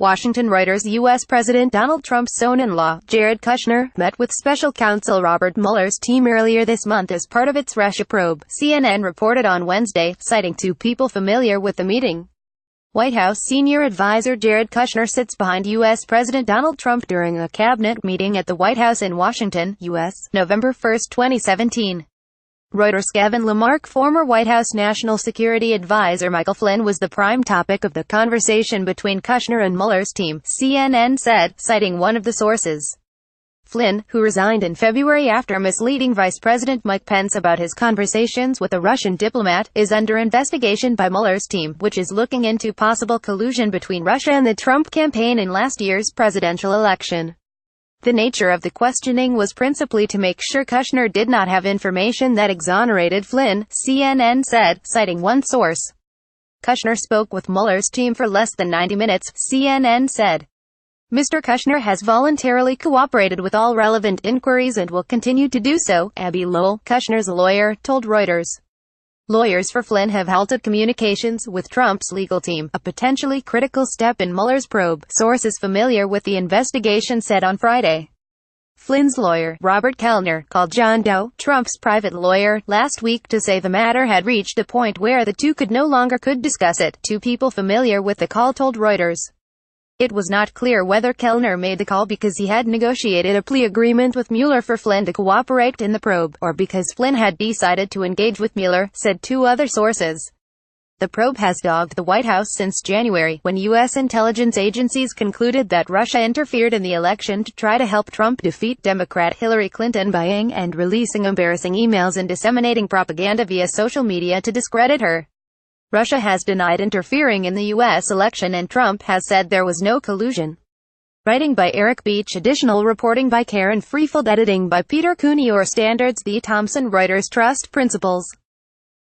Washington. Reuters U.S. President Donald Trump's son-in-law, Jared Kushner, met with Special Counsel Robert Mueller's team earlier this month as part of its Russia probe, CNN reported on Wednesday, citing two people familiar with the meeting. White House senior advisor Jared Kushner sits behind U.S. President Donald Trump during a cabinet meeting at the White House in Washington, U.S., November 1, 2017. REUTERSKevin LamarqueFormer White House National Security Advisor Michael Flynn was the prime topic of the conversation between Kushner and Mueller's team, CNN said, citing one of the sources. Flynn, who resigned in February after misleading Vice President Mike Pence about his conversations with a Russian diplomat, is under investigation by Mueller's team, which is looking into possible collusion between Russia and the Trump campaign in last year's presidential election. The nature of the questioning was principally to make sure Kushner did not have information that exonerated Flynn, CNN said, citing one source. Kushner spoke with Mueller's team for less than 90 minutes, CNN said. Mr. Kushner has voluntarily cooperated with all relevant inquiries and will continue to do so, Abby Lowell, Kushner's lawyer, told Reuters. Lawyers for Flynn have halted communications with Trump's legal team, a potentially critical step in Mueller's probe, sources familiar with the investigation said on Friday. Flynn's lawyer, Robert Kellner, called John Doe, Trump's private lawyer, last week to say the matter had reached a point where the two could no longer discuss it, two people familiar with the call told Reuters. It was not clear whether Kellner made the call because he had negotiated a plea agreement with Mueller for Flynn to cooperate in the probe, or because Flynn had decided to engage with Mueller, said two other sources. The probe has dogged the White House since January, when U.S. intelligence agencies concluded that Russia interfered in the election to try to help Trump defeat Democrat Hillary Clinton by buying and releasing embarrassing emails and disseminating propaganda via social media to discredit her. Russia has denied interfering in the U.S. election and Trump has said there was no collusion. Writing by Eric Beach. Additional reporting by Karen Freefeld. Editing by Peter Cooney. Standards. The Thomson Reuters Trust Principles.